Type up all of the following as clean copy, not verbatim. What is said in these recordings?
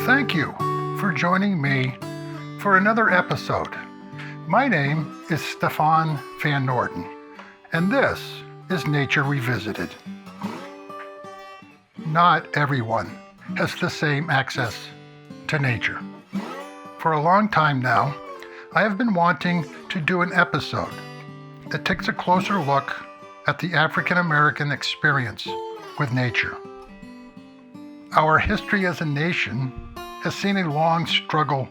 Thank you for joining me for another episode. My name is Stefan Van Noorden, and this is Nature Revisited. Not everyone has the same access to nature. For a long time now, I have been wanting to do an episode that takes a closer look at the African American experience with nature. Our history as a nation has seen a long struggle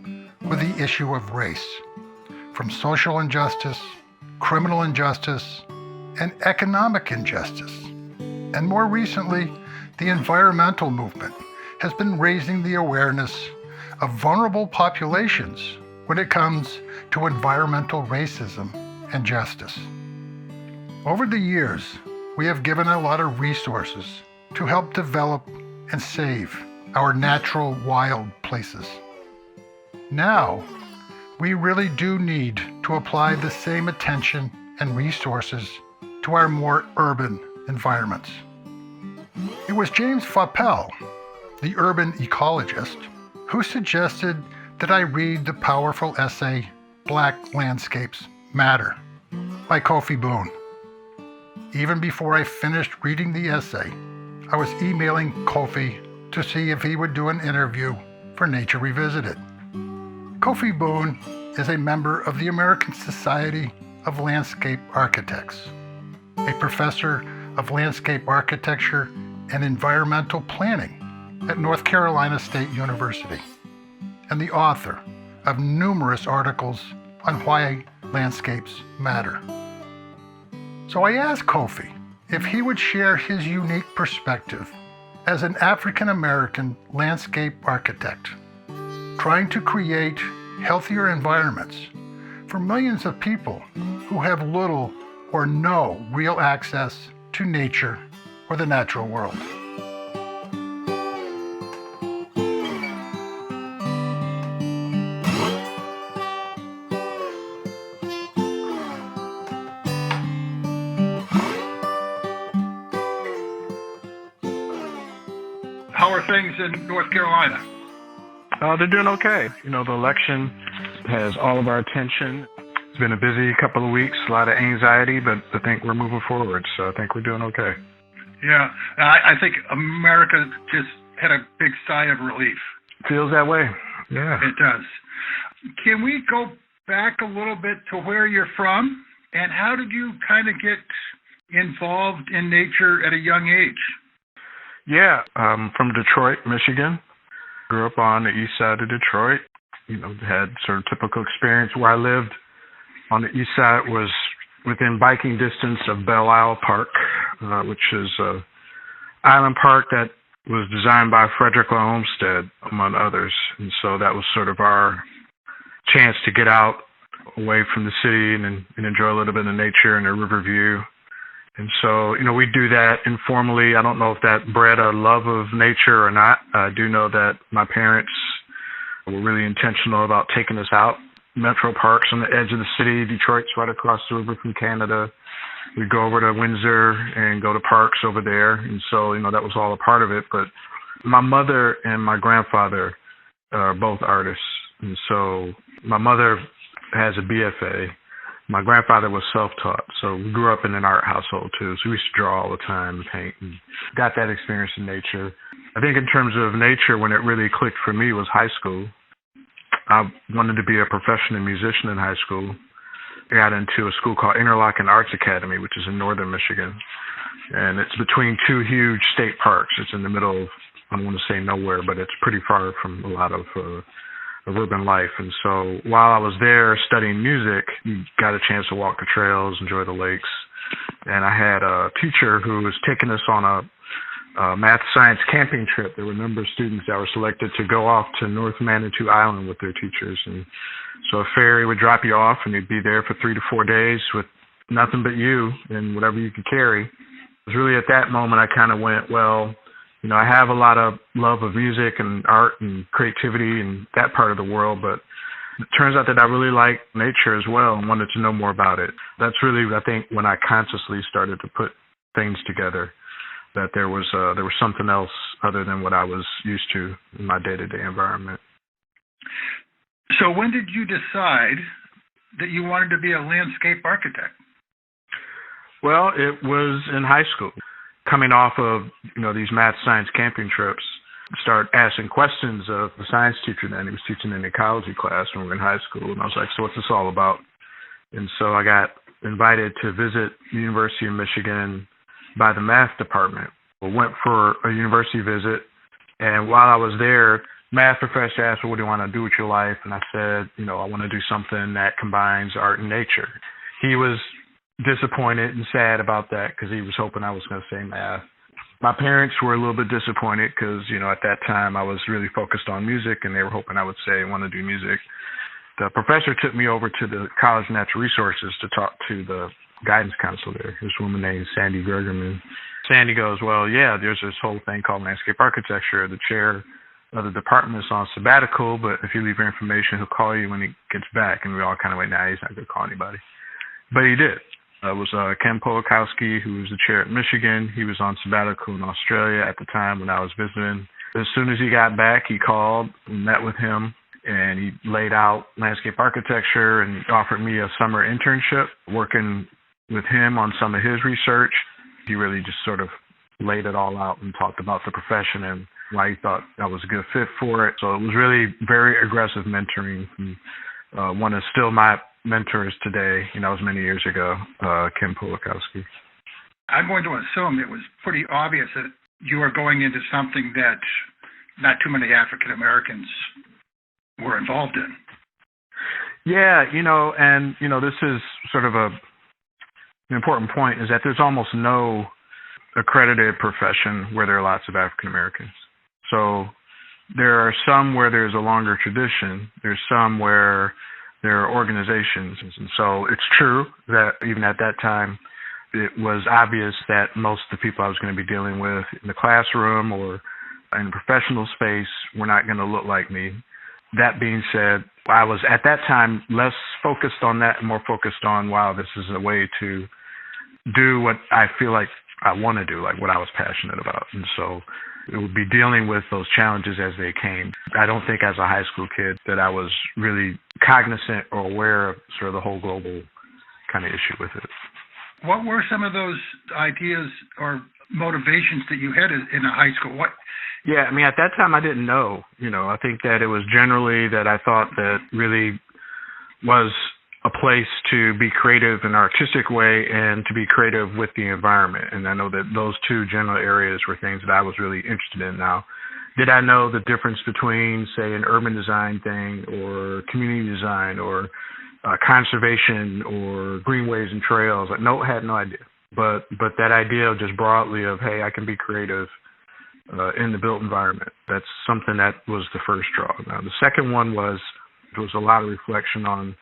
with the issue of race, from social injustice, criminal injustice, and economic injustice. And more recently, the environmental movement has been raising the awareness of vulnerable populations when it comes to environmental racism and justice. Over the years, we have given a lot of resources to help develop and save our natural wild places. Now, we really do need to apply the same attention and resources to our more urban environments. It was James Faupel, the urban ecologist, who suggested that I read the powerful essay, Black Landscapes Matter, by Kofi Boone. Even before I finished reading the essay, I was emailing Kofi to see if he would do an interview for Nature Revisited. Kofi Boone is a member of the American Society of Landscape Architects, a professor of landscape architecture and environmental planning at North Carolina State University, and the author of numerous articles on why landscapes matter. So I asked Kofi if he would share his unique perspective as an African American landscape architect, trying to create healthier environments for millions of people who have little or no real access to nature or the natural world. How are things in North Carolina? They're doing okay. The election has all of our attention. It's been a busy couple of weeks, a lot of anxiety, but I think we're moving forward, so I think we're doing okay. Yeah, I think America just had a big sigh of relief. Feels that way, yeah. It does. Can we go back a little bit to where you're from, and how did you kind of get involved in nature at a young age? Yeah, from Detroit, Michigan. Grew up on the east side of Detroit. Had sort of typical experience. Where I lived on the east side was within biking distance of Belle Isle Park, which is an island park that was designed by Frederick Law Olmsted, among others. And so that was sort of our chance to get out away from the city and enjoy a little bit of nature and a river view. And so, we do that informally. I don't know if that bred a love of nature or not. I do know that my parents were really intentional about taking us out. Metro parks on the edge of the city. Detroit's right across the river from Canada. We'd go over to Windsor and go to parks over there. And so, that was all a part of it. But my mother and my grandfather are both artists. And so my mother has a BFA. My grandfather was self-taught, so we grew up in an art household too. So we used to draw all the time and paint and got that experience in nature. I think in terms of nature, when it really clicked for me was high school. I wanted to be a professional musician in high school. I got into a school called Interlochen Arts Academy, which is in northern Michigan. And it's between two huge state parks. It's in the middle of, I don't want to say nowhere, but it's pretty far from a lot of urban life. And so while I was there studying music, you got a chance to walk the trails, enjoy the lakes. And I had a teacher who was taking us on a math science camping trip. There were a number of students that were selected to go off to North Manitou Island with their teachers. And so a ferry would drop you off and you'd be there for 3 to 4 days with nothing but you and whatever you could carry. It was really at that moment I kind of went, well, I have a lot of love of music and art and creativity and that part of the world, but it turns out that I really like nature as well and wanted to know more about it. That's really, I think, when I consciously started to put things together. that there was something else other than what I was used to in my day-to-day environment. So when did you decide that you wanted to be a landscape architect? Well, it was in high school. Coming off of, these math science camping trips, start asking questions of the science teacher then. He was teaching an ecology class when we were in high school. And I was like, so what's this all about? And so I got invited to visit the University of Michigan by the math department. I went for a university visit. And while I was there, math professor asked, well, what do you want to do with your life? And I said, I want to do something that combines art and nature. He was disappointed and sad about that because he was hoping I was going to say math. My parents were a little bit disappointed because, at that time I was really focused on music and they were hoping I would say I want to do music. The professor took me over to the College of Natural Resources to talk to the guidance counselor there, this woman named Sandy Gergerman. Sandy goes, well, yeah, there's this whole thing called landscape architecture. The chair of the department is on sabbatical, but if you leave your information, he'll call you when he gets back. And we all kind of went, nah, he's not going to call anybody. But he did. It was Ken Polakowski, who was the chair at Michigan. He was on sabbatical in Australia at the time when I was visiting. As soon as he got back, he called and met with him, and he laid out landscape architecture and offered me a summer internship working with him on some of his research. He really just sort of laid it all out and talked about the profession and why he thought I was a good fit for it. So it was really very aggressive mentoring. One of still my mentors today, it was many years ago, Kim Polakowski. I'm going to assume it was pretty obvious that you were going into something that not too many African Americans were involved in. Yeah, this is sort of an important point, is that there's almost no accredited profession where there are lots of African Americans. So there are some where there's a longer tradition. There's some where there are organizations. And so it's true that even at that time, it was obvious that most of the people I was going to be dealing with in the classroom or in the professional space were not going to look like me. That being said, I was at that time less focused on that and more focused on, wow, this is a way to do what I feel like I want to do, like what I was passionate about. And so it would be dealing with those challenges as they came. I don't think as a high school kid that I was really cognizant or aware of sort of the whole global kind of issue with it. What were some of those ideas or motivations that you had in a high school? Yeah, at that time I didn't know. I think that it was generally that I thought that really was a place to be creative in an artistic way and to be creative with the environment. And I know that those two general areas were things that I was really interested in. Now, did I know the difference between, say, an urban design thing or community design or conservation or greenways and trails? No, had no idea. But that idea of just broadly of, hey, I can be creative in the built environment. That's something that was the first draw. Now, the second one was there was a lot of reflection on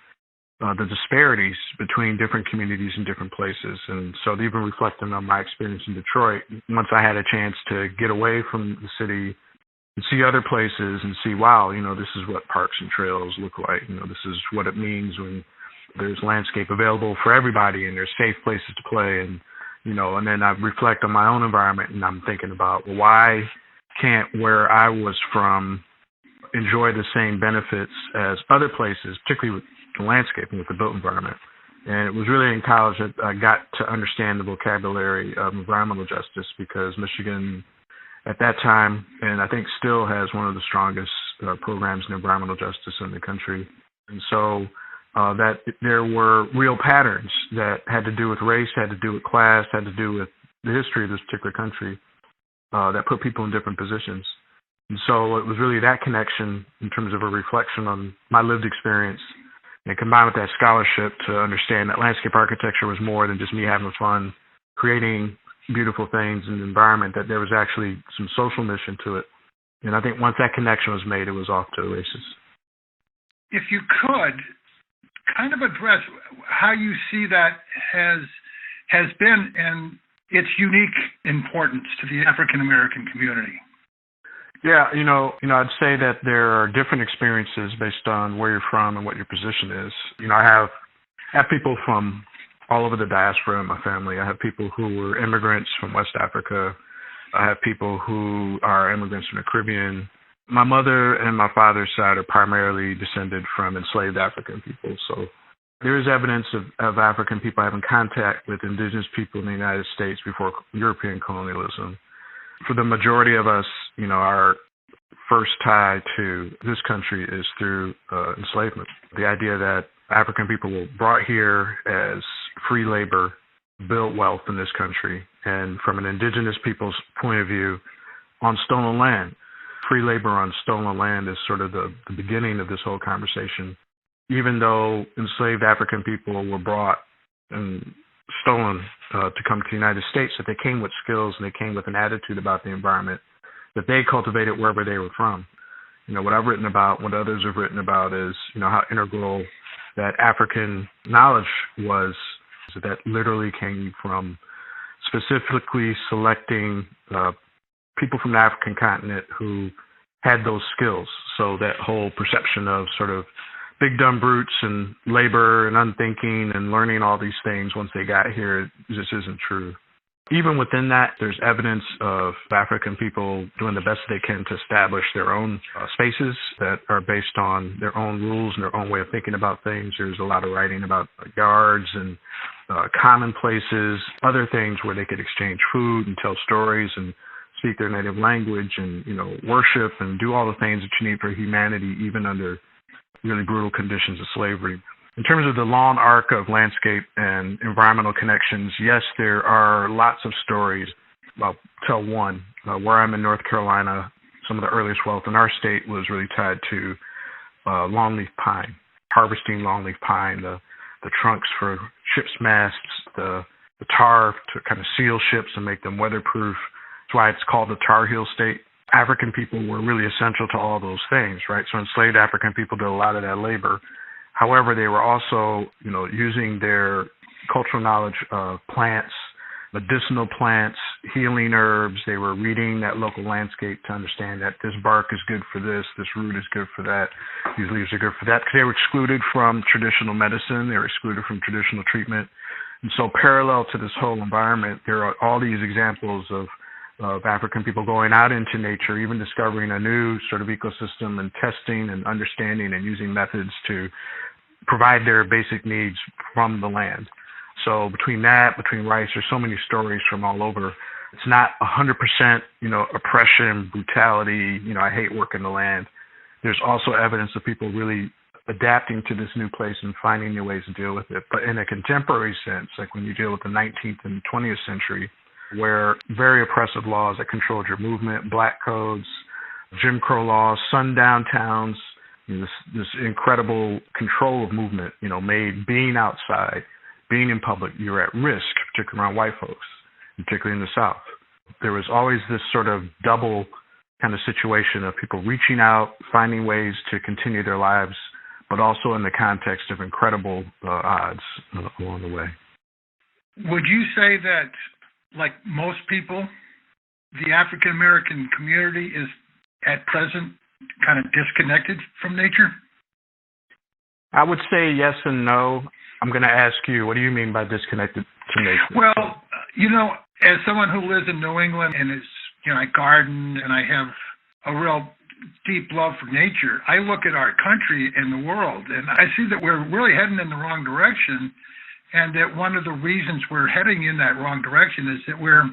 the disparities between different communities and different places. And so even reflecting on my experience in Detroit, once I had a chance to get away from the city and see other places and see, wow, this is what parks and trails look like. This is what it means when there's landscape available for everybody and there's safe places to play. And then I reflect on my own environment and I'm thinking about, well, why can't where I was from enjoy the same benefits as other places, particularly with the landscape and with the built environment. And it was really in college that I got to understand the vocabulary of environmental justice because Michigan at that time, and I think still has one of the strongest programs in environmental justice in the country. And so that there were real patterns that had to do with race, had to do with class, had to do with the history of this particular country that put people in different positions. And so it was really that connection in terms of a reflection on my lived experience and combined with that scholarship to understand that landscape architecture was more than just me having fun, creating beautiful things in the environment, that there was actually some social mission to it. And I think once that connection was made, it was off to the races. If you could kind of address how you see that has been and its unique importance to the African American community. Yeah, I'd say that there are different experiences based on where you're from and what your position is. I have people from all over the diaspora in my family. I have people who were immigrants from West Africa. I have people who are immigrants from the Caribbean. My mother and my father's side are primarily descended from enslaved African people. So there is evidence of African people having contact with indigenous people in the United States before European colonialism. For the majority of us, our first tie to this country is through enslavement. The idea that African people were brought here as free labor, built wealth in this country, and from an indigenous people's point of view, on stolen land. Free labor on stolen land is sort of the beginning of this whole conversation. Even though enslaved African people were brought and stolen to come to the United States, that they came with skills and they came with an attitude about the environment that they cultivated wherever they were from. What I've written about, what others have written about is, how integral that African knowledge was, that literally came from specifically selecting people from the African continent who had those skills. So that whole perception of sort of big dumb brutes and labor and unthinking and learning all these things once they got here just isn't true. Even within that, there's evidence of African people doing the best they can to establish their own spaces that are based on their own rules and their own way of thinking about things. There's a lot of writing about yards and common places, other things where they could exchange food and tell stories and speak their native language and, worship and do all the things that you need for humanity, even under really brutal conditions of slavery. In terms of the long arc of landscape and environmental connections, yes, there are lots of stories. I'll tell one. Where I'm in North Carolina, some of the earliest wealth in our state was really tied to longleaf pine, harvesting longleaf pine, the trunks for ships' masts, the tar to kind of seal ships and make them weatherproof. That's why it's called the Tar Heel State. African people were really essential to all those things, right? So enslaved African people did a lot of that labor. However, they were also, using their cultural knowledge of plants, medicinal plants, healing herbs. They were reading that local landscape to understand that this bark is good for this root is good for that, these leaves are good for that. Because they were excluded from traditional medicine, they were excluded from traditional treatment. And so parallel to this whole environment, there are all these examples of African people going out into nature, even discovering a new sort of ecosystem and testing and understanding and using methods to provide their basic needs from the land. So between rice, there's so many stories from all over. It's not 100%, oppression, brutality, I hate working the land. There's also evidence of people really adapting to this new place and finding new ways to deal with it. But in a contemporary sense, like when you deal with the 19th and 20th century, where very oppressive laws that controlled your movement, black codes, Jim Crow laws, sundown towns, this incredible control of movement, made being outside, being in public, you're at risk, particularly around white folks, particularly in the South. There was always this sort of double kind of situation of people reaching out, finding ways to continue their lives, but also in the context of incredible odds along the way. Would you say that, like most people, the African American community is at present kind of disconnected from nature? I would say yes and no. I'm going to ask you, what do you mean by disconnected to nature? Well, as someone who lives in New England and is, I garden and I have a real deep love for nature, I look at our country and the world and I see that we're really heading in the wrong direction. And that one of the reasons we're heading in that wrong direction is that we're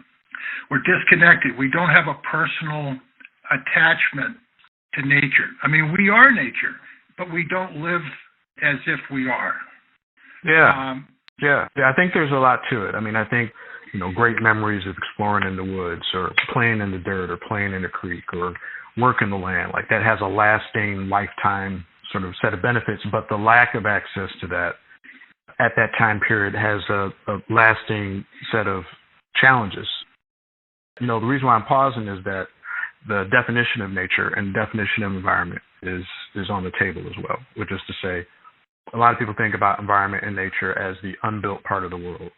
disconnected. We don't have a personal attachment to nature. I mean, we are nature, but we don't live as if we are. Yeah. I think there's a lot to it. I mean, I think, great memories of exploring in the woods or playing in the dirt or playing in a creek or working the land, like that has a lasting lifetime sort of set of benefits, but the lack of access to that at that time period has a lasting set of challenges. The reason why I'm pausing is that the definition of nature and definition of environment is on the table as well, which is to say, a lot of people think about environment and nature as the unbuilt part of the world,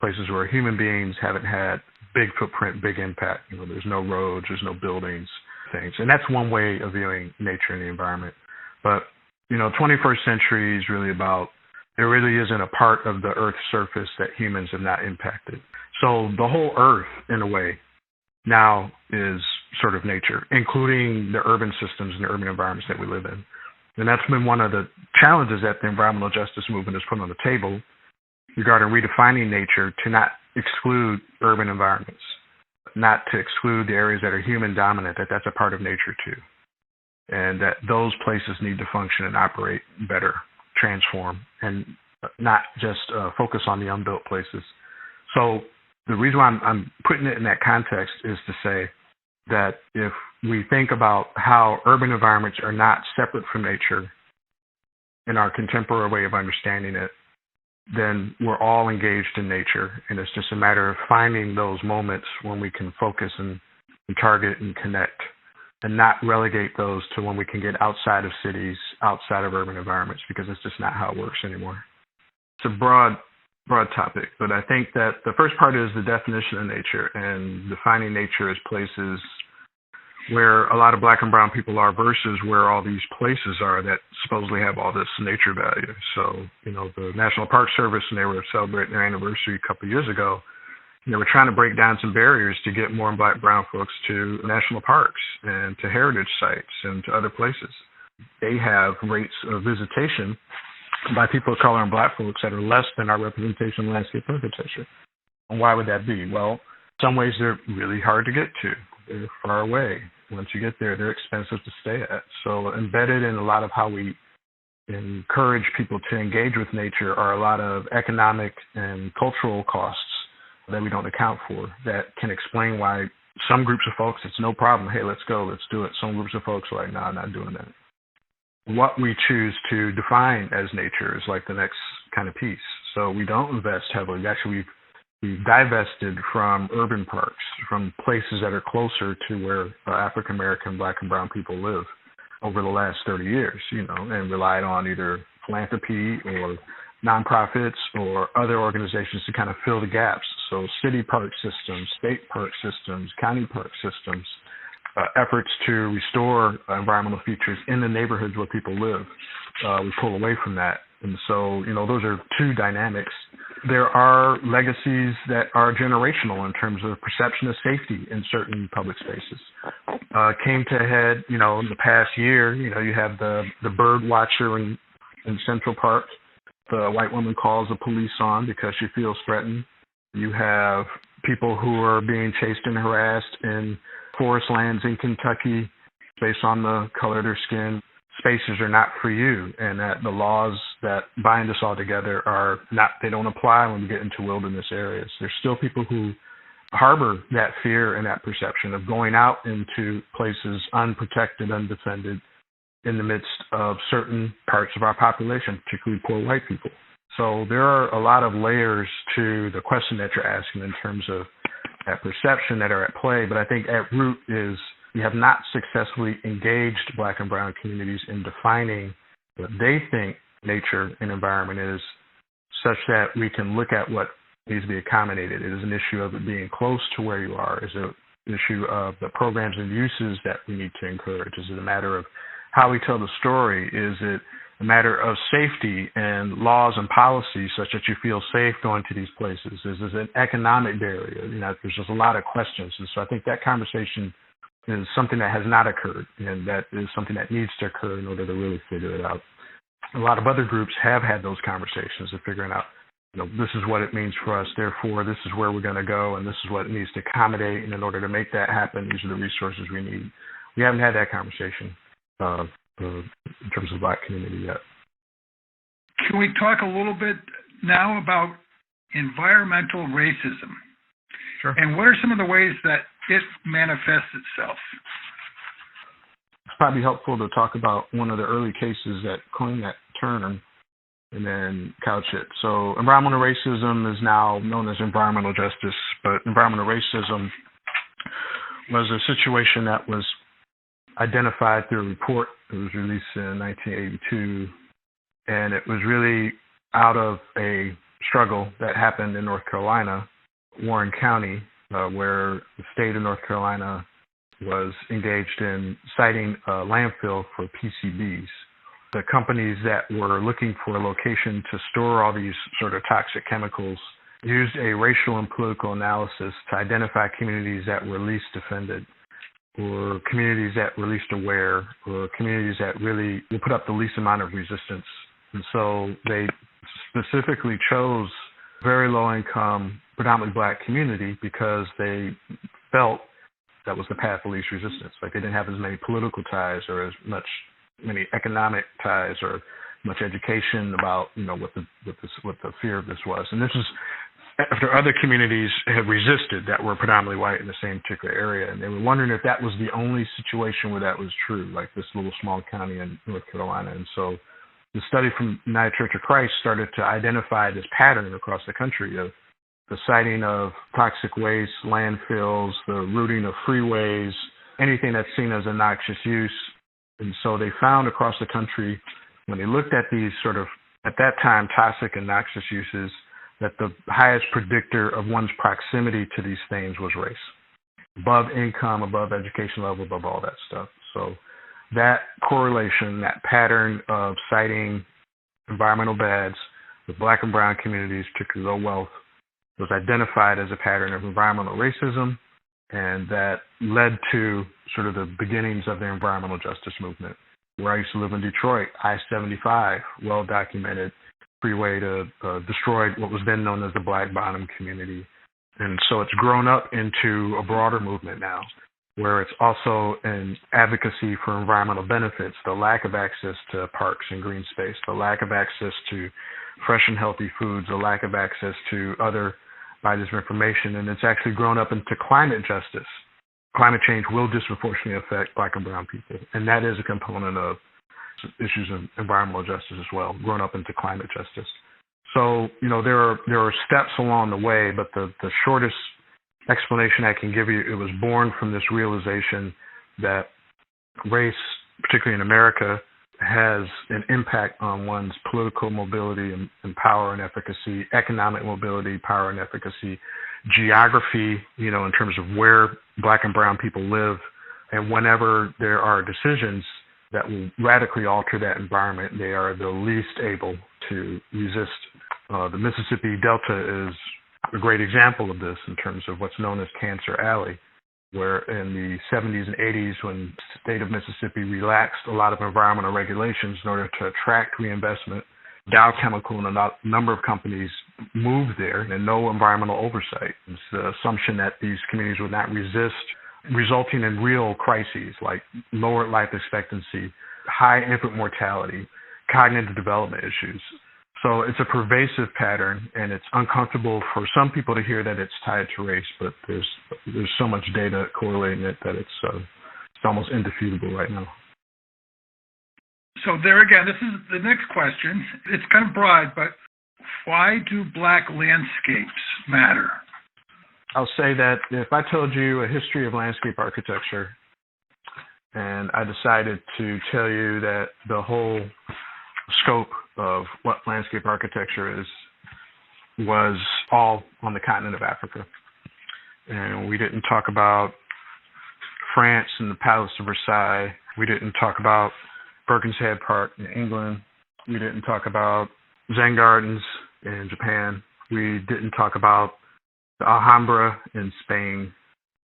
places where human beings haven't had big footprint, big impact. There's no roads, there's no buildings, things. And that's one way of viewing nature and the environment. But, 21st century is really about there really isn't a part of the Earth's surface that humans have not impacted. So the whole Earth, in a way, now is sort of nature, including the urban systems and the urban environments that we live in. And that's been one of the challenges that the environmental justice movement has put on the table regarding redefining nature to not exclude urban environments, not to exclude the areas that are human dominant, that's a part of nature too. And that those places need to function and operate better, transform, and not just focus on the unbuilt places. So the reason why I'm putting it in that context is to say that if we think about how urban environments are not separate from nature in our contemporary way of understanding it, then we're all engaged in nature. And it's just a matter of finding those moments when we can focus and target and connect, and not relegate those to when we can get outside of cities, outside of urban environments, because it's just not how it works anymore. It's a broad topic, but I think that the first part is the definition of nature and defining nature as places where a lot of Black and brown people are versus where all these places are that supposedly have all this nature value. So, the National Park Service, and they were celebrating their anniversary a couple of years ago, they were trying to break down some barriers to get more Black and brown folks to national parks and to heritage sites and to other places. They have rates of visitation by people of color and Black folks that are less than our representation in landscape architecture. And why would that be? Well, in some ways they're really hard to get to. They're far away. Once you get there, they're expensive to stay at. So embedded in a lot of how we encourage people to engage with nature are a lot of economic and cultural costs that we don't account for, that can explain why some groups of folks, it's no problem. Hey, let's go, let's do it. Some groups of folks are like, no, I'm not doing that. What we choose to define as nature is like the next kind of piece. So we don't invest heavily. Actually, we've divested from urban parks, from places that are closer to where African American, Black and brown people live over the last 30 years, and relied on either philanthropy or nonprofits or other organizations to kind of fill the gaps. So city park systems, state park systems, county park systems, efforts to restore environmental features in the neighborhoods where people live. We pull away from that. And so, those are two dynamics. There are legacies that are generational in terms of perception of safety in certain public spaces. Came to a head, in the past year, you have the bird watcher in Central Park. The white woman calls the police on because she feels threatened. You have people who are being chased and harassed in forest lands in Kentucky based on the color of their skin. Spaces are not for you, and that the laws that bind us all together they don't apply when we get into wilderness areas. There's still people who harbor that fear and that perception of going out into places unprotected, undefended, in the midst of certain parts of our population, particularly poor white people. So there are a lot of layers to the question that you're asking in terms of that perception that are at play. But I think at root is we have not successfully engaged Black and brown communities in defining what they think nature and environment is, such that we can look at what needs to be accommodated. It is an issue of it being close to where you are. Is it an issue of the programs and uses that we need to encourage? Is it a matter of how we tell the story? Is it a matter of safety and laws and policies such that you feel safe going to these places? Is it an economic barrier? There's just a lot of questions. And so I think that conversation is something that has not occurred, and that is something that needs to occur in order to really figure it out. A lot of other groups have had those conversations of figuring out, this is what it means for us, therefore this is where we're going to go, and this is what it needs to accommodate, and in order to make that happen, these are the resources we need. We haven't had that conversation in terms of the Black community yet. Can we talk a little bit now about environmental racism? Sure. And what are some of the ways that it manifests itself? It's probably helpful to talk about one of the early cases that coined that term and then couch it. So environmental racism is now known as environmental justice, but environmental racism was a situation that was identified through a report that was released in 1982, and it was really out of a struggle that happened in North Carolina, Warren County, where the state of North Carolina was engaged in siting a landfill for PCBs. The companies that were looking for a location to store all these sort of toxic chemicals used a racial and political analysis to identify communities that were least offended, or communities that were least aware, or communities that really would put up the least amount of resistance. And so they specifically chose very low-income, predominantly black community because they felt that was the path of least resistance. Like they didn't have as many political ties or many economic ties or much education about, what the fear of this was. And this is after other communities had resisted that were predominantly white in the same particular area. And they were wondering if that was the only situation where that was true, like this little small county in North Carolina. And so the study from United Church of Christ started to identify this pattern across the country of the siting of toxic waste, landfills, the routing of freeways, anything that's seen as a noxious use. And so they found across the country, when they looked at these sort of, at that time, toxic and noxious uses, that the highest predictor of one's proximity to these things was race. Above income, above education level, above all that stuff. So that correlation, that pattern of citing environmental bads with black and brown communities, particularly low wealth, was identified as a pattern of environmental racism, and that led to sort of the beginnings of the environmental justice movement. Where I used to live in Detroit, I-75, well-documented freeway to destroyed what was then known as the Black Bottom community. And so it's grown up into a broader movement now, where it's also an advocacy for environmental benefits, the lack of access to parks and green space, the lack of access to fresh and healthy foods, the lack of access to other bodies of information. And it's actually grown up into climate justice. Climate change will disproportionately affect black and brown people, and that is a component of issues of environmental justice as well, grown up into climate justice. So, there are steps along the way, but the shortest explanation I can give you, it was born from this realization that race, particularly in America, has an impact on one's political mobility and power and efficacy, economic mobility, power and efficacy, geography, in terms of where black and brown people live. And whenever there are decisions that will radically alter that environment, they are the least able to resist. The Mississippi Delta is a great example of this in terms of what's known as Cancer Alley, where in the 70s and 80s, when the state of Mississippi relaxed a lot of environmental regulations in order to attract reinvestment, Dow Chemical and a number of companies moved there and no environmental oversight. It's the assumption that these communities would not resist, resulting in real crises like lower life expectancy, high infant mortality, cognitive development issues. So it's a pervasive pattern, and it's uncomfortable for some people to hear that it's tied to race, but there's so much data correlating it that it's almost indefeasible right now. So there again, this is the next question. It's kind of broad, but why do black landscapes matter? I'll say that if I told you a history of landscape architecture, and I decided to tell you that the whole scope of what landscape architecture is was all on the continent of Africa, and we didn't talk about France and the Palace of Versailles, we didn't talk about Berkham's Head Park in England, we didn't talk about Zen Gardens in Japan, we didn't talk about the Alhambra in Spain,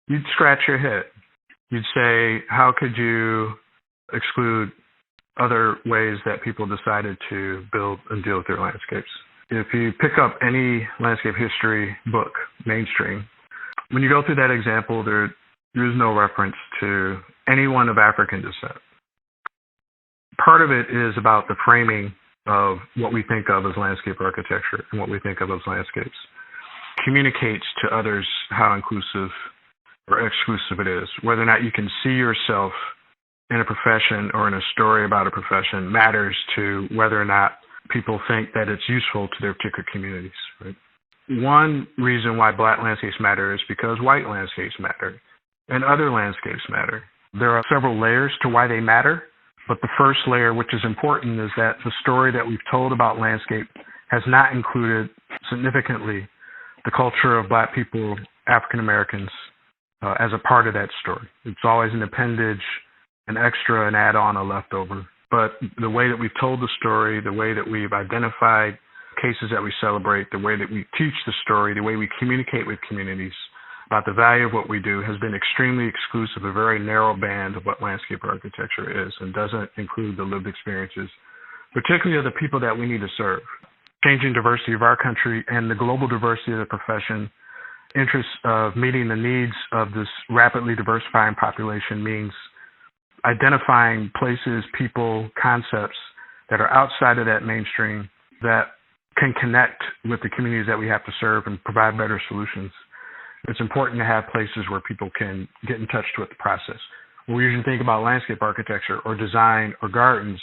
you'd scratch your head. You'd say, how could you exclude other ways that people decided to build and deal with their landscapes? If you pick up any landscape history book, mainstream, when you go through that example, there is no reference to anyone of African descent. Part of it is about the framing of what we think of as landscape architecture and what we think of as landscapes. Communicates to others how inclusive or exclusive it is. Whether or not you can see yourself in a profession or in a story about a profession matters to whether or not people think that it's useful to their particular communities. Right? One reason why black landscapes matter is because white landscapes matter and other landscapes matter. There are several layers to why they matter, but the first layer, which is important, is that the story that we've told about landscape has not included significantly the culture of black people, African Americans, as a part of that story. It's always an appendage, an extra, an add-on, a leftover. But the way that we've told the story, the way that we've identified cases that we celebrate, the way that we teach the story, the way we communicate with communities about the value of what we do has been extremely exclusive, a very narrow band of what landscape architecture is, and doesn't include the lived experiences, particularly of the people that we need to serve. Changing diversity of our country and the global diversity of the profession, interests of meeting the needs of this rapidly diversifying population means identifying places, people, concepts that are outside of that mainstream that can connect with the communities that we have to serve and provide better solutions. It's important to have places where people can get in touch with the process. When we usually think about landscape architecture or design or gardens,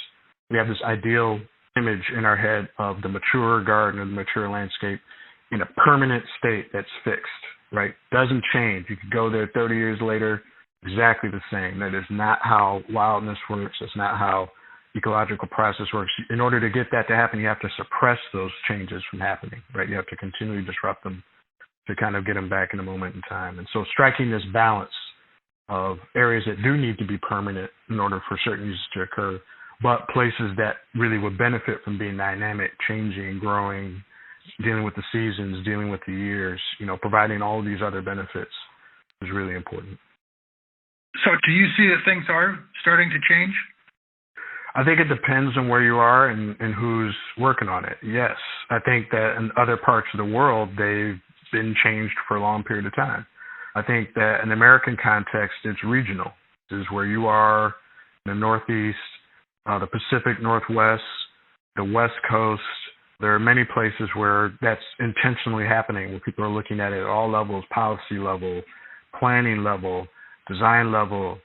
we have this ideal image in our head of the mature garden or the mature landscape in a permanent state that's fixed, right? Doesn't change. You could go there 30 years later, exactly the same. That is not how wildness works. That's not how ecological process works. In order to get that to happen, you have to suppress those changes from happening, right? You have to continually disrupt them to kind of get them back in a moment in time. And so striking this balance of areas that do need to be permanent in order for certain uses to occur, but places that really would benefit from being dynamic, changing, growing, dealing with the seasons, dealing with the years, providing all of these other benefits is really important. So do you see that things are starting to change? I think it depends on where you are and who's working on it. Yes, I think that in other parts of the world, they've been changed for a long period of time. I think that in American context, it's regional. This is where you are in the Northeast, the Pacific Northwest, the West Coast. There are many places where that's intentionally happening, where people are looking at it at all levels, policy level, planning level, design level,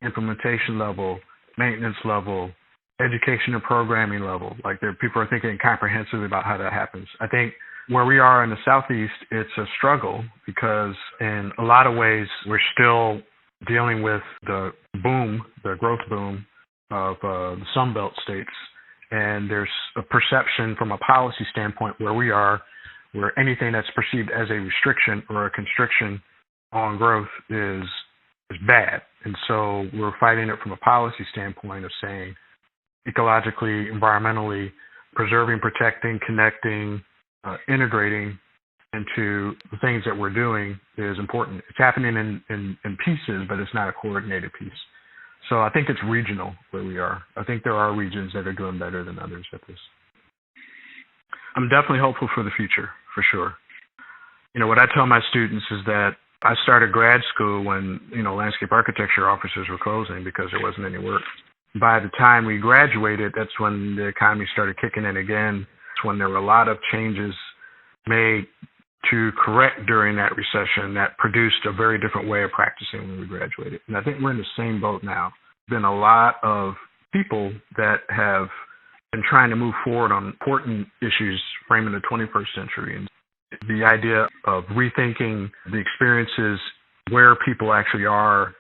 implementation level, maintenance level, education and programming level. Like people are thinking comprehensively about how that happens. I think where we are in the Southeast, it's a struggle because in a lot of ways, we're still dealing with the growth boom of the Sun Belt states. And there's a perception from a policy standpoint where we are, where anything that's perceived as a restriction or a constriction on growth is bad. And so we're fighting it from a policy standpoint of saying ecologically, environmentally, preserving, protecting, connecting, integrating into the things that we're doing is important. It's happening in pieces, but it's not a coordinated piece. So I think it's regional where we are. I think there are regions that are doing better than others at this. I'm definitely hopeful for the future, for sure. What I tell my students is that I started grad school when, landscape architecture offices were closing because there wasn't any work. By the time we graduated, that's when the economy started kicking in again. It's when there were a lot of changes made to correct during that recession that produced a very different way of practicing when we graduated. And I think we're in the same boat now. Been a lot of people that have been trying to move forward on important issues framing the 21st century. And the idea of rethinking the experiences where people actually are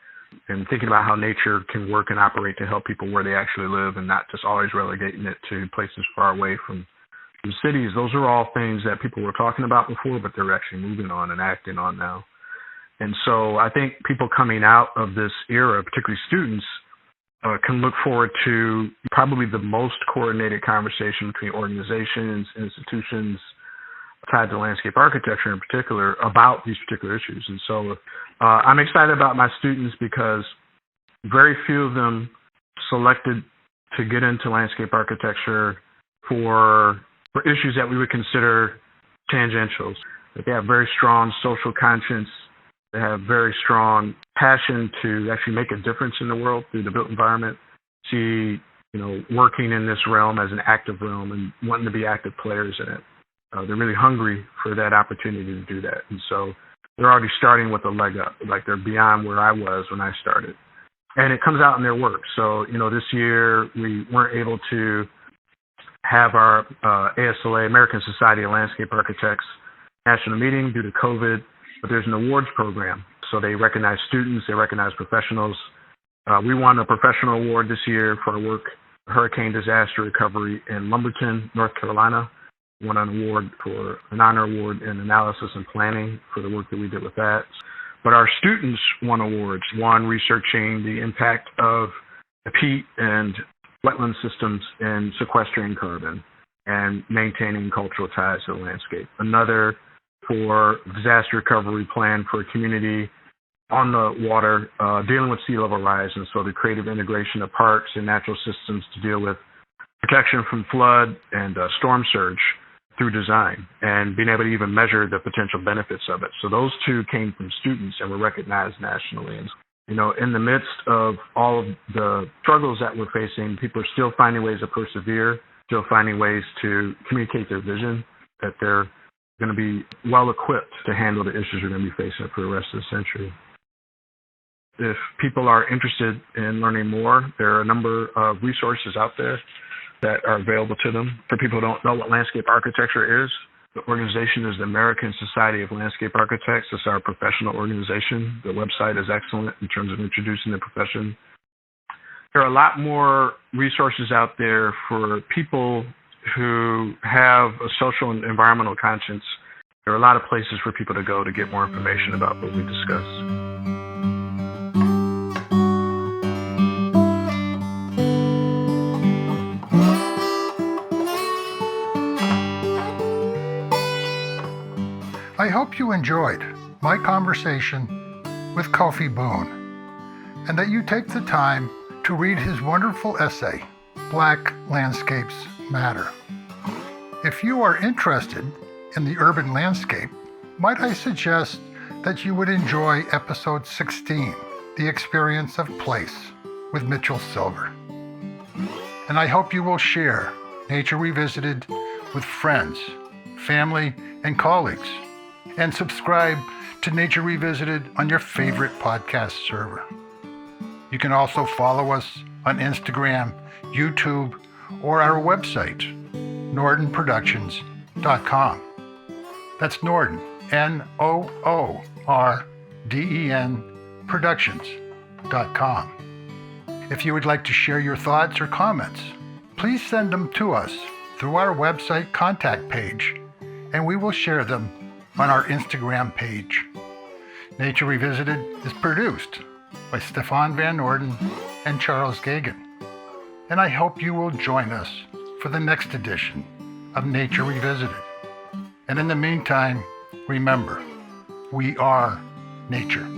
and thinking about how nature can work and operate to help people where they actually live and not just always relegating it to places far away from cities. Those are all things that people were talking about before, but they're actually moving on and acting on now. And so I think people coming out of this era, particularly students, can look forward to probably the most coordinated conversation between organizations, institutions, tied to landscape architecture in particular, about these particular issues. And so I'm excited about my students because very few of them selected to get into landscape architecture for issues that we would consider tangentials. They have very strong social conscience. They have very strong passion to actually make a difference in the world through the built environment. See, working in this realm as an active realm and wanting to be active players in it. They're really hungry for that opportunity to do that. And so they're already starting with a leg up, like they're beyond where I was when I started. And it comes out in their work. So, this year we weren't able to have our ASLA, American Society of Landscape Architects, national meeting due to COVID, but there's an awards program. So they recognize students, they recognize professionals. We won a professional award this year for our work, hurricane disaster recovery in Lumberton, North Carolina. Won an honor award in analysis and planning for the work that we did with that. But our students won awards, one researching the impact of peat and wetland systems in sequestering carbon. and maintaining cultural ties to the landscape. Another for disaster recovery plan for a community on the water, dealing with sea level rise, and so the creative integration of parks and natural systems to deal with protection from flood and storm surge through design, and being able to even measure the potential benefits of it. So those two came from students and were recognized nationally. And, in the midst of all of the struggles that we're facing, people are still finding ways to persevere, still finding ways to communicate their vision, that they're going to be well equipped to handle the issues we're going to be facing for the rest of the century. If people are interested in learning more, there are a number of resources out there that are available to them. For people who don't know what landscape architecture is, the organization is the American Society of Landscape Architects. It's our professional organization. The website is excellent in terms of introducing the profession. There are a lot more resources out there for people who have a social and environmental conscience. There are a lot of places for people to go to get more information about what we discussed. I hope you enjoyed my conversation with Kofi Boone, and that you take the time to read his wonderful essay, Black Landscapes Matter. If you are interested in the urban landscape, might I suggest that you would enjoy episode 16, The Experience of Place, with Mitchell Silver. And I hope you will share Nature Revisited with friends, family, and colleagues, and subscribe to Nature Revisited on your favorite podcast server. You can also follow us on Instagram, YouTube, or our website, nordenproductions.com. That's Norden, Noorden, productions.com. If you would like to share your thoughts or comments, please send them to us through our website contact page, and we will share them on our Instagram page. Nature Revisited is produced by Stefan Van Norden and Charles Gagan. And I hope you will join us for the next edition of Nature Revisited. And in the meantime, remember, we are nature.